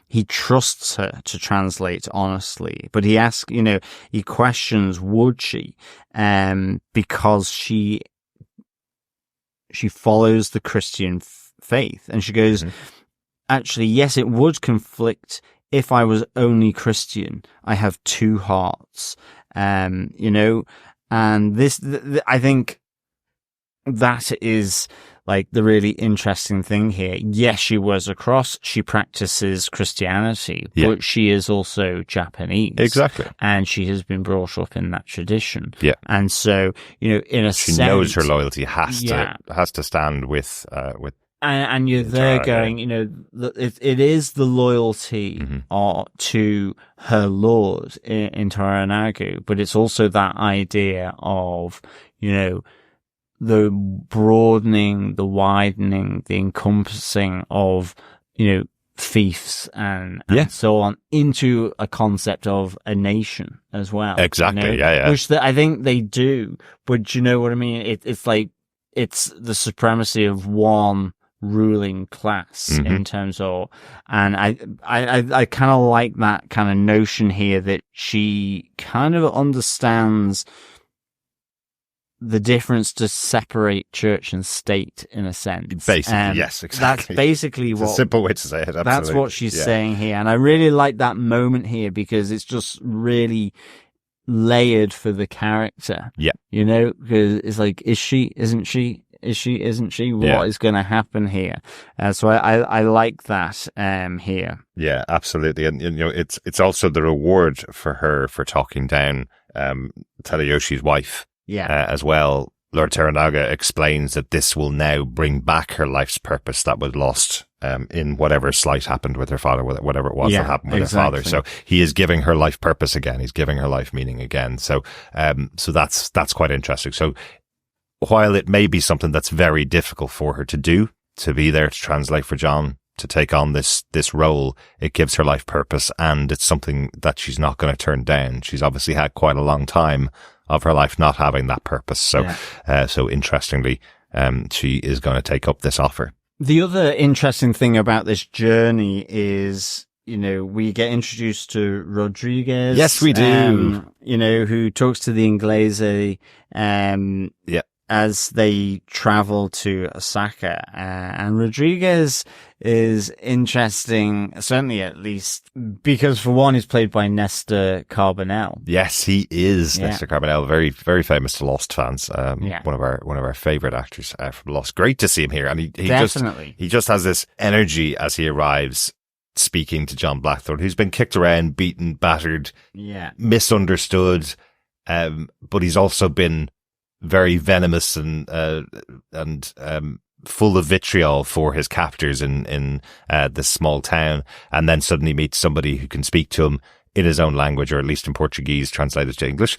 He trusts her to translate honestly, but he asks, he questions, would she, because she follows the Christian faith, and she goes, actually, yes, it would conflict if I was only Christian. I have two hearts, and this, I think that is like the really interesting thing here. Yes, she wears a cross. She practices Christianity, but she is also Japanese. Exactly. And she has been brought up in that tradition. Yeah. And so, in a sense, she knows her loyalty has to stand with. And you're there going, it is the loyalty to her lord in Toranaga, but it's also that idea of, the broadening, the widening, the encompassing of, fiefs and so on into a concept of a nation as well. Exactly. Which I think they do, but you know what I mean? It's like, it's the supremacy of one ruling class in terms of, and I kind of like that kind of notion here that she kind of understands the difference to separate church and state in a sense. Basically, yes, exactly. That's basically it's a simple way to say it. Absolutely. That's what she's saying here, and I really like that moment here because it's just really layered for the character. Yeah, because it's like, is she? Isn't she? Is she? Isn't she? What is going to happen here? So I like that here. Yeah, absolutely, and it's also the reward for her for talking down Tadayoshi's wife. As well. Lord Toranaga explains that this will now bring back her life's purpose that was lost in whatever slight happened with her father, whatever it was that happened with her father. So he is giving her life purpose again. He's giving her life meaning again. So that's quite interesting. So while it may be something that's very difficult for her to do, to be there to translate for John, to take on this role, it gives her life purpose, and it's something that she's not going to turn down. She's obviously had quite a long time of her life not having that purpose. So, so interestingly, she is going to take up this offer. The other interesting thing about this journey is, we get introduced to Rodriguez. Yes, we do. Who talks to the Inglese, as they travel to Osaka. And Rodriguez is interesting, certainly at least, because for one, he's played by Nestor Carbonell. Yes, he is. Nestor Carbonell, very, very famous to Lost fans. One of our favorite actors from Lost. Great to see him here. And he just has this energy as he arrives, speaking to John Blackthorne, who's been kicked around, beaten, battered, misunderstood. But he's also been very venomous and full of vitriol for his captors in this small town, and then suddenly meets somebody who can speak to him in his own language, or at least in Portuguese translated to English,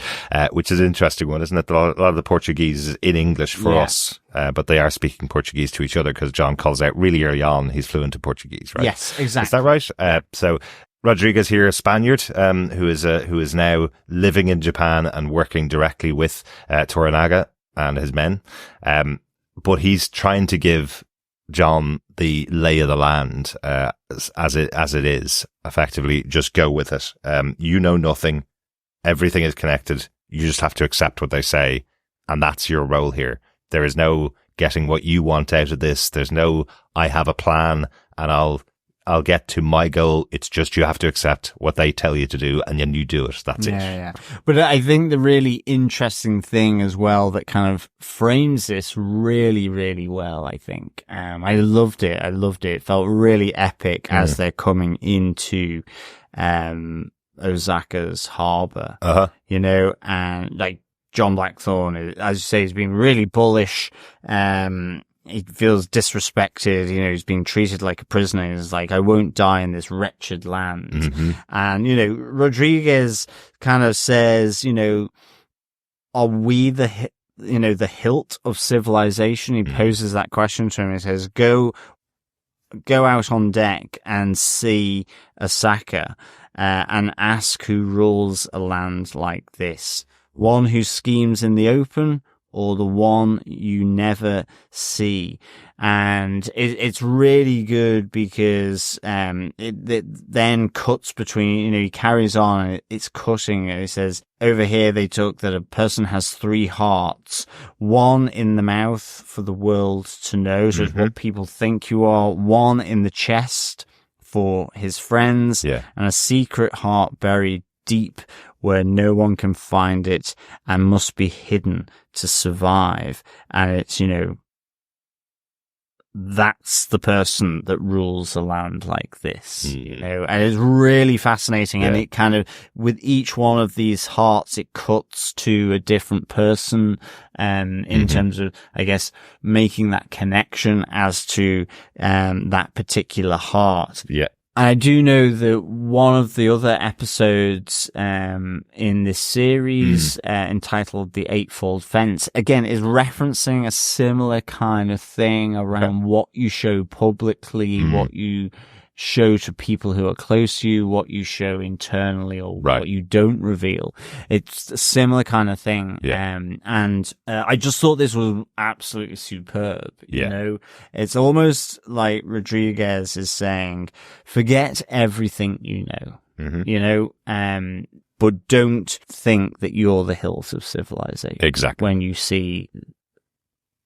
which is an interesting one, isn't it? A lot of the Portuguese is in English for us, but they are speaking Portuguese to each other because John calls out really early on he's fluent in Portuguese, right? Yes, exactly. Is that right? So Rodriguez here, a Spaniard, who is now living in Japan and working directly with Toranaga and his men. But he's trying to give John the lay of the land, as it is, effectively. Just go with it. You know nothing. Everything is connected. You just have to accept what they say. And that's your role here. There is no getting what you want out of this. There's no, I have a plan and I'll I'll get to my goal. It's just you have to accept what they tell you to do, and then you do it. That's it. Yeah. But I think the really interesting thing as well that kind of frames this really, really well, I think. I loved it. It felt really epic as they're coming into Osaka's harbor, you know, and like John Blackthorne, as you say, he's been really bullish. He feels disrespected, you know, he's being treated like a prisoner. He's like, I won't die in this wretched land. And, you know, Rodriguez kind of says, you know, are we the hilt of civilization? He poses that question to him. He says, go out on deck and see Osaka, and ask who rules a land like this. One who schemes in the open, or the one you never see. And it's really good because it then cuts between, you know, he carries on, it's cutting, and he says, over here they took that a person has 3 hearts, one in the mouth for the world to know, so it's what people think you are, one in the chest for his friends, and a secret heart buried deep where no one can find it and must be hidden to survive. And it's, you know, that's the person that rules a land like this, you know, and it's really fascinating. And it kind of, with each one of these hearts, it cuts to a different person, in terms of, I guess, making that connection as to, that particular heart. Yeah. I do know that one of the other episodes in this series, entitled The Eightfold Fence, again, is referencing a similar kind of thing around what you show publicly, what you show to people who are close to you, what you show internally, or what you don't reveal. It's a similar kind of thing. And I just thought this was absolutely superb. You know, it's almost like Rodriguez is saying, forget everything you know, you know, but don't think that you're the hilt of civilization. Exactly. When you see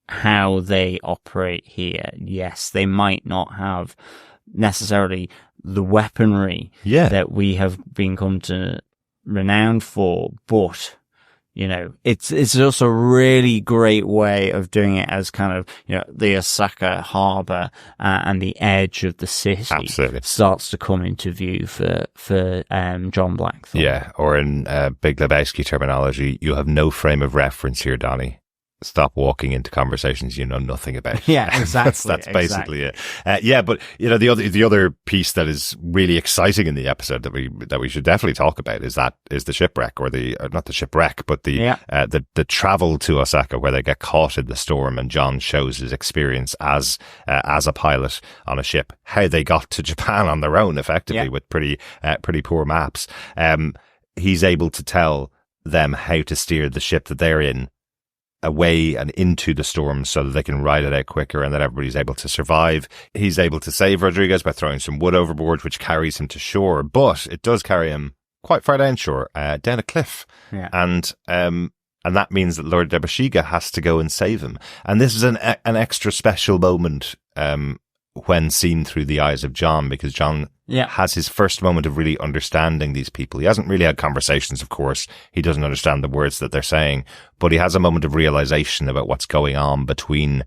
how they operate here, yes, they might not have necessarily the weaponry that we have been come to renowned for, but you know, it's just a really great way of doing it as kind of, you know, the Osaka harbor and the edge of the city starts to come into view for John Blackthorne. Yeah, or in Big Lebowski terminology, you have no frame of reference here, Donnie. Stop walking into conversations you know nothing about. Yeah, exactly. that's basically it. Yeah, but you know, the other piece that is really exciting in the episode that we should definitely talk about is the shipwreck, or not the shipwreck, but the travel to Osaka, where they get caught in the storm, and John shows his experience as a pilot on a ship, how they got to Japan on their own, effectively, with pretty poor maps. He's able to tell them how to steer the ship that they're in away and into the storm so that they can ride it out quicker and that everybody's able to survive. He's able to save Rodriguez by throwing some wood overboard, which carries him to shore, but it does carry him quite far down shore, down a cliff. Yeah. And that means that Lord Yabashige has to go and save him. And this is an extra special moment, when seen through the eyes of John, because John has his first moment of really understanding these people. He hasn't really had conversations, of course. He doesn't understand the words that they're saying, but he has a moment of realization about what's going on between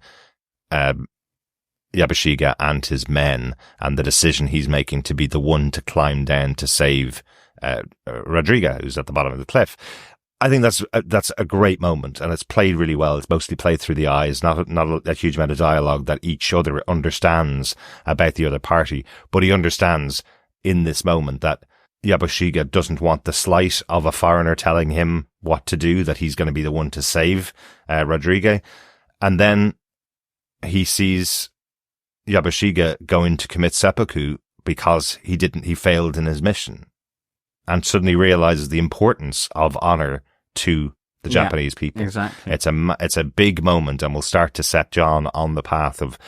Yabashige and his men, and the decision he's making to be the one to climb down to save Rodriguez, who's at the bottom of the cliff. I think that's a great moment, and it's played really well. It's mostly played through the eyes, not a huge amount of dialogue that each other understands about the other party, but he understands in this moment that Yabashige doesn't want the slight of a foreigner telling him what to do, that he's going to be the one to save Rodriguez. And then he sees Yabashige going to commit seppuku because he failed in his mission, and suddenly realizes the importance of honor to the Japanese people. Exactly. It's a big moment, and will start to set John on the path of,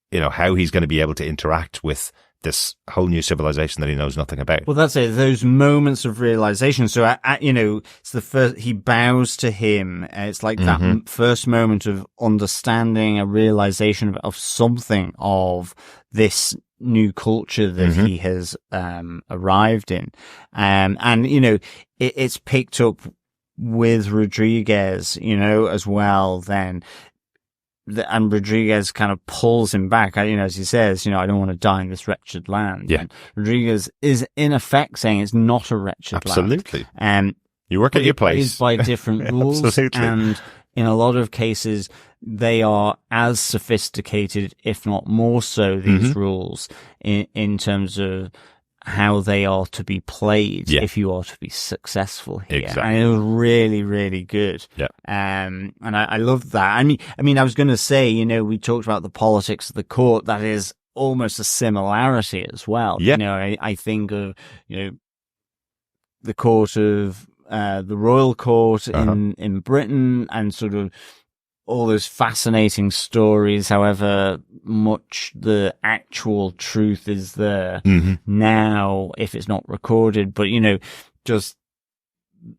you know, how he's going to be able to interact with this whole new civilization that he knows nothing about. Well, that's it. Those moments of realization. So, you know, it's the first, he bows to him. It's like that first moment of understanding, a realization of something of this new culture that he has arrived in. And, you know, it's picked up with Rodriguez, you know, as well then. And Rodriguez kind of pulls him back, you know, as he says, you know, I don't want to die in this wretched land. Yeah. And Rodriguez is in effect saying it's not a wretched Absolutely. land. You work at your place. By different rules. Absolutely. And in a lot of cases, they are as sophisticated, if not more so, these rules in terms of how they are to be played if you are to be successful here. Exactly. And it was really, really good. Yeah. And I loved that. I mean, I was going to say, you know, we talked about the politics of the court. That is almost a similarity as well. Yeah. You know, I think of, you know, the court of, the royal court in Britain, and sort of all those fascinating stories, however much the actual truth is there now, if it's not recorded, but, you know, just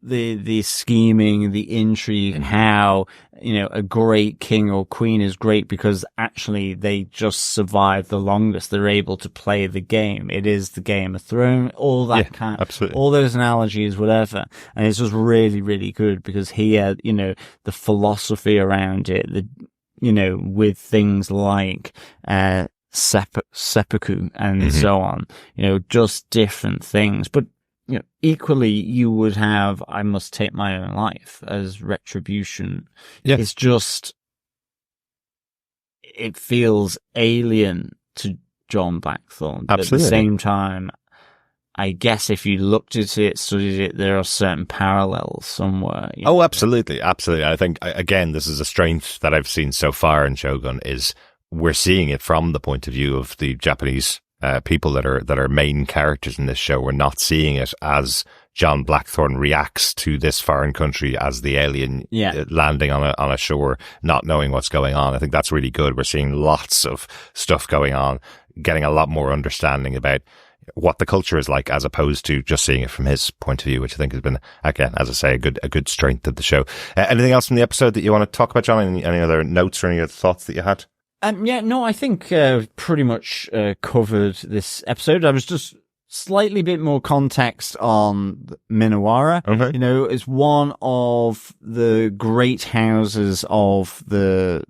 the scheming, the intrigue, and how, you know, a great king or queen is great because actually they just survive the longest. They're able to play the game. It is the Game of Thrones, all that kind of, absolutely. all those analogies, whatever. And it's just really, really good because here, you know, the philosophy around it, you know, with things like, seppuku and so on, you know, just different things. But, you know, equally, you would have, I must take my own life as retribution. Yeah. It's just, it feels alien to John Blackthorne. But Absolutely. at the same time, I guess if you looked at it, studied it, there are certain parallels somewhere. Oh, absolutely. Absolutely. I think, again, this is a strength that I've seen so far in Shogun is we're seeing it from the point of view of the Japanese people that are main characters in this show. We're not seeing it as John Blackthorne reacts to this foreign country as the alien landing on a shore, not knowing what's going on. I think that's really good. We're seeing lots of stuff going on, getting a lot more understanding about what the culture is like, as opposed to just seeing it from his point of view, which I think has been, again, as I say, a good strength of the show. Anything else from the episode that you want to talk about, John? Any other notes or any other thoughts that you had? I think pretty much covered this episode. I was just slightly bit more context on Minowara. Okay. You know, it's one of the great houses of the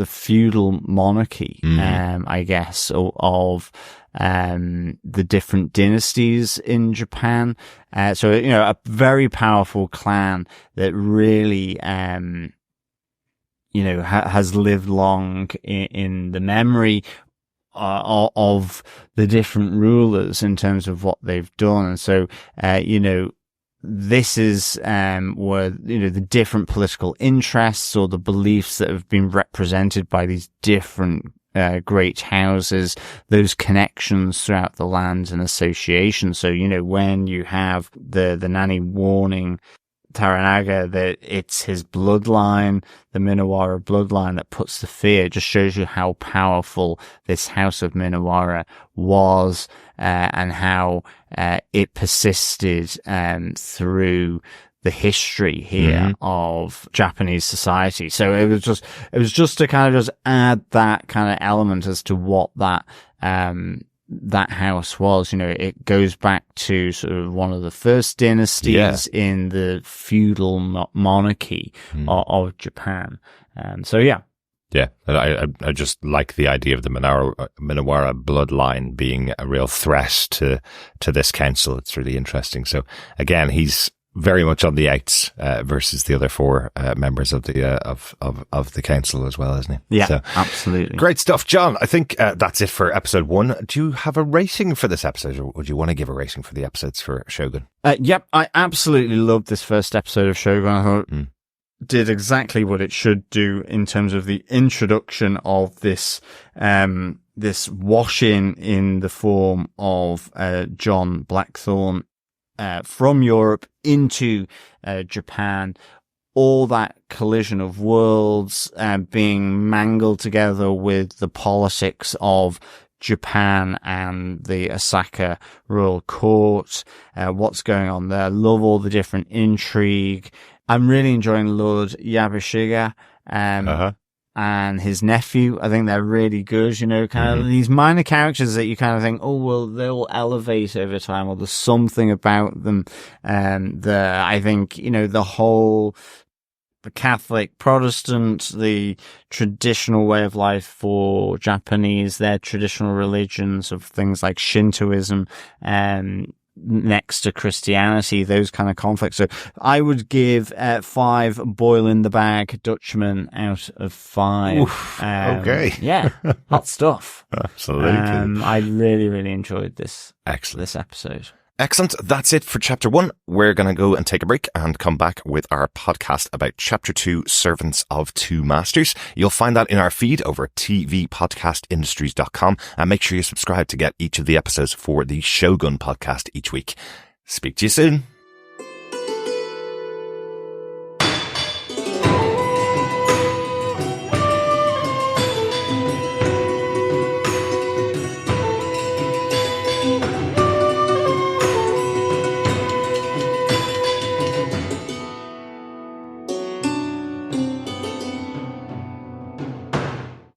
feudal monarchy, I guess, of the different dynasties in Japan. So, you know, a very powerful clan that really, you know, has lived long in the memory of the different rulers in terms of what they've done. And so, you know, this is where, you know, the different political interests or the beliefs that have been represented by these different great houses, those connections throughout the lands and associations. So, you know, when you have the nanny warning Toranaga that it's his bloodline, the Minowara bloodline, that puts the fear, it just shows you how powerful this House of Minowara was, and how it persisted through the history here of Japanese society. So it was just to kind of just add that kind of element as to what that house was. You know, it goes back to sort of one of the first dynasties in the feudal monarchy of Japan. So yeah. Yeah, I just like the idea of the Minowara bloodline being a real threat to this council. It's really interesting. So again, he's very much on the outs versus the other four members of the of the council as well, isn't he? Yeah, so, absolutely. Great stuff, John. I think that's it for episode 1. Do you have a rating for this episode, or would you want to give a rating for the episodes for Shogun? Yep, I absolutely loved this first episode of Shogun. I thought did exactly what it should do in terms of the introduction of this this wash-in in the form of John Blackthorne from Europe into Japan. All that collision of worlds being mangled together with the politics of Japan and the Osaka royal court. What's going on there? Love all the different intrigue. I'm really enjoying Lord Yabashige. and his nephew. I think they're really good, you know, kind of these minor characters that you kind of think, oh, well, they'll elevate over time, or there's something about them. I think, you know, the Catholic, Protestant, the traditional way of life for Japanese, their traditional religions of things like Shintoism, next to Christianity, those kind of conflicts. So I would give 5 boil in the bag Dutchmen out of 5. Oof, okay. Yeah, hot stuff. Absolutely. I really, really enjoyed this. Excellent. This episode. Excellent. That's it for chapter 1. We're going to go and take a break and come back with our podcast about chapter 2, Servants of Two Masters. You'll find that in our feed over at tvpodcastindustries.com, and make sure you subscribe to get each of the episodes for the Shogun podcast each week. Speak to you soon.